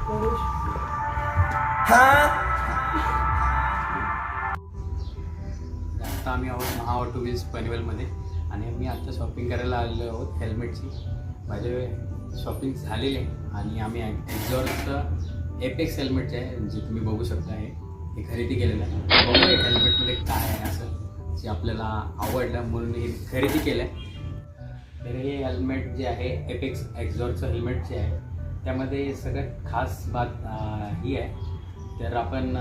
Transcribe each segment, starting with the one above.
आता आम्ही आहोत महा ऑटो व्हील्स पनवेलमध्ये आणि मी आता शॉपिंग करायला आलेलो आहोत हेल्मेटची. माझे शॉपिंग झालेली आहे आणि आम्ही एक्झॉरचं एपेक्स हेल्मेट जे आहे जे तुम्ही बघू शकता हे खरेदी केलेलं आहे. बघूया हेल्मेटमध्ये काय आहे असं जे आपल्याला आवडलं म्हणून हे खरेदी केलं आहे. तर हे हेल्मेट जे आहे एपेक्स एक्झॉरचं हेल्मेट जे आहे त्यामध्ये सगळ्यात खास बात ही आहे. तर आपण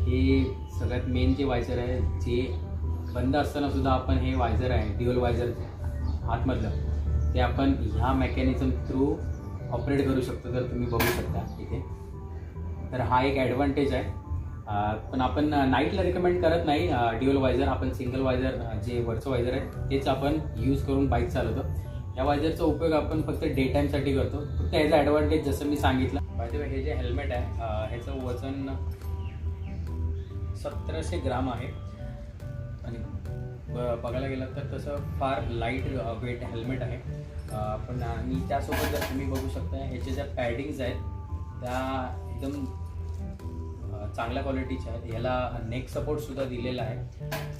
हे सगळ्यात मेन जे वायझर आहे जे बंद असताना सुद्धा आपण हे वायझर आहे ड्युअल वायझर आतमधलं ते आपण ह्या मेकॅनिझम थ्रू ऑपरेट करू शकतो. तर तुम्ही बघू शकता इथे. तर हा एक ॲडव्हान्टेज आहे. पण आपण नाईटला रिकमेंड करत नाही ड्युअल वायझर. आपण सिंगल वायझर जे वरचं वायझर आहे तेच आपण यूज करून बाईक चालवतो. या वायझरचा उपयोग आपण फक्त डे टाईमसाठी करतो. फक्त ह्याचा ॲडव्हान्टेज जसं मी सांगितलं. बाय हे जे हेल्मेट आहे ह्याचं वजन 1700 ग्राम आहे आणि बघायला गेलं तर तसं फार लाईट वेट हेल्मेट आहे. पण आणि त्यासोबत जर तुम्ही बघू शकता ह्याच्या ज्या पॅडिंग्स आहेत त्या एकदम चांगल्या क्वालिटीच्या आहेत. ह्याला नेक सपोर्टसुद्धा दिलेला आहे.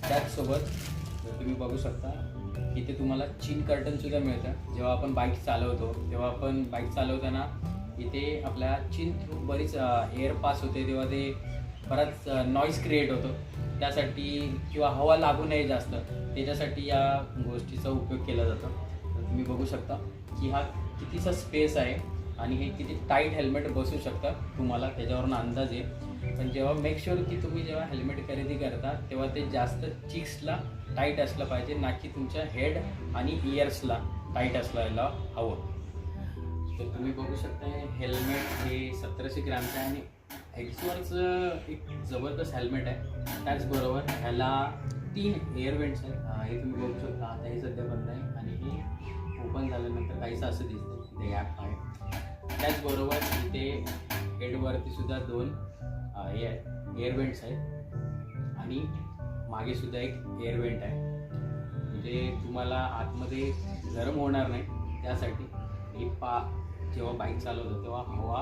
त्याचसोबत जर तुम्ही बघू शकता इथे तुम्हाला चिन कर्टनसुद्धा मिळतं. जेव्हा आपण बाईक चालवतो तेव्हा आपण बाईक चालवताना इथे आपल्या चिन थ्रू बरीच एअर पास होते तेव्हा ते बराच नॉईज क्रिएट होतो. त्यासाठी किंवा हवा लागू नये जास्त त्याच्यासाठी या गोष्टीचा उपयोग केला जातो. तर तुम्ही बघू शकता की हा कितीचा स्पेस आहे आणि हे किती टाईट हेल्मेट बसू शकतं तुम्हाला त्याच्यावरून अंदाज येईल. पण जेव्हा मेक शुअर की तुम्ही जेव्हा हेल्मेट खरेदी करता तेव्हा ते जास्त चिक्सला टाईट असलं पाहिजे ना की तुमच्या हेड आणि इयर्सला टाईट असायला हवं. तर तुम्ही बघू शकता हेल्मेट हे 1700 ग्रामचं आहे आणि एक्झॉरचं एक जबरदस्त हेल्मेट आहे. त्याचबरोबर ह्याला 3 एअर वेंट्स आहेत. हे तुम्ही बघू शकता. आता हे सध्या बंद आहे आणि हे ओपन झाल्यानंतर काहीसं असं दिसतं इथे गॅप आहे. त्याचबरोबर इथे हेडवरती सुद्धा 2 हे आहेत एअर वेंट्स आहेत आणि मागे सुद्धा एक एअर वेंट आहे. म्हणजे तुम्हाला आतमध्ये गरम होणार नाही त्यासाठी ही जेव्हा बाईक चालवतो तेव्हा हवा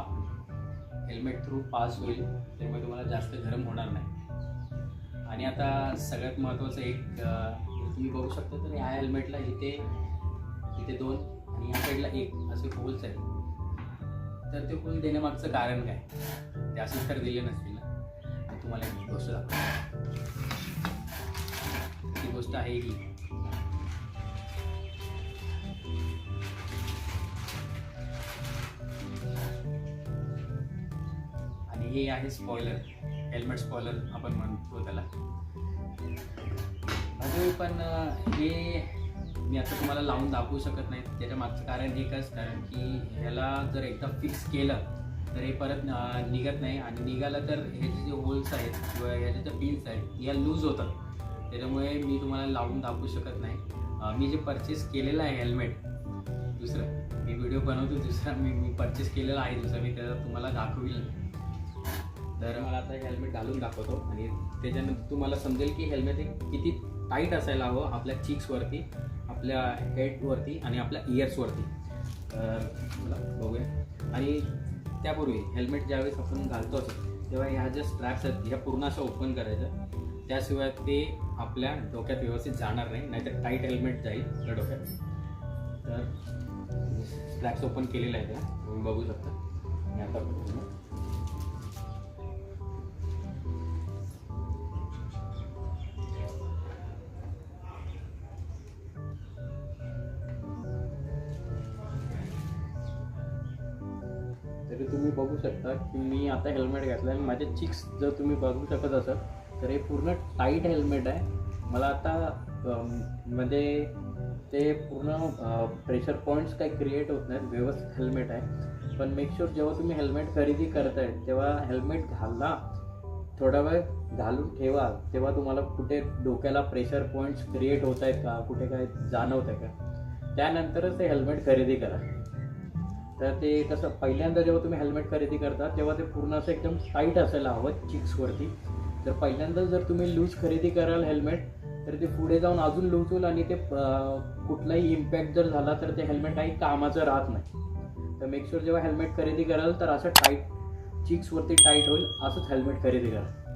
हेल्मेट थ्रू पास होईल त्यामुळे तुम्हाला जास्त गरम होणार नाही. आणि आता सगळ्यात महत्त्वाचं एक तुम्ही बघू शकता तर ह्या हेल्मेटला इथे 2 आणि ह्या साईडला 1 असे होल्स आहेत. तर ते होल देण्यामागचं कारण काय ते असंच तर दिले नसतील ना. आणि तुम्हाला एक गोष्ट दाखवतो. ती गोष्ट आहे ही आणि हे आहे स्पॉइलर हेल्मेट स्पॉइलर आपण म्हणतो त्याला. पण हे मी आता तुम्हाला लावून दाखवू शकत नाही. त्याच्या मागचं कारण एकच कारण की ह्याला जर एकदा फिक्स केलं तर हे परत निघत नाही आणि निघालं तर ह्याचे जे होल्स आहेत किंवा ह्याचे जे पिन्स आहेत या लूज होतात. त्याच्यामुळे मी तुम्हाला लावून दाखवू शकत नाही. मी जे परचेस केलेलं आहे हेल्मेट दुसरं मी व्हिडिओ बनवतो दुसरा मी परचेस केलेला आहे दुसरा मी त्याला तुम्हाला दाखवील. तर मला आता हेल्मेट घालून दाखवतो आणि त्याच्यानंतर तुम्हाला समजेल की हेल्मेट हे किती टाईट असायला हवं आपल्या चिक्सवरती आपल्या हेडवरती आणि आपल्या इयर्सवरती. तर मला बघूया. आणि त्यापूर्वी हेल्मेट ज्यावेळेस आपण घालतो असं तेव्हा ह्या ज्या स्ट्रॅप्स आहेत ह्या पूर्ण असं ओपन करायचं. त्याशिवाय ते आपल्या डोक्यात व्यवस्थित जाणार नाही नाहीतर टाईट हेल्मेट जाईल त्या डोक्यात. तर स्ट्रॅप्स ओपन केलेलं आहे त्या तुम्ही बघू शकता. आणि आता तरी तुम्ही बघू शकता की मी आता हेल्मेट घातलं आणि माझे चिक्स जर तुम्ही बघू शकत असाल तर हे पूर्ण टाईट हेल्मेट आहे. मला आता म्हणजे ते पूर्ण प्रेशर पॉईंट्स काही क्रिएट होत नाहीत. व्यवस्थित हेल्मेट आहे. पण मेक शुअर जेव्हा तुम्ही हेल्मेट खरेदी करताय तेव्हा हेल्मेट घाला थोडा वेळ घालून ठेवा. तेव्हा तुम्हाला कुठे डोक्याला प्रेशर पॉईंट्स क्रिएट होत आहेत का कुठे काय जाणवत आहे का त्यानंतरच ते हेल्मेट खरेदी करा. तर ते कसं पहिल्यांदा जेव्हा तुम्ही हेल्मेट खरेदी करता तेव्हा ते पूर्ण असं एकदम टाईट असायला हवं चिक्सवरती. तर पहिल्यांदा जर तुम्ही लूज खरेदी कराल हेल्मेट तर ते पुढे जाऊन अजून लूज होईल आणि ते कुठलाही इम्पॅक्ट जर झाला तर ते हेल्मेट काही कामाचं राहत नाही. तर मेक शुअर जेव्हा हेल्मेट खरेदी कराल तर असं टाईट चिक्सवरती टाईट होईल असंच हेल्मेट खरेदी करा.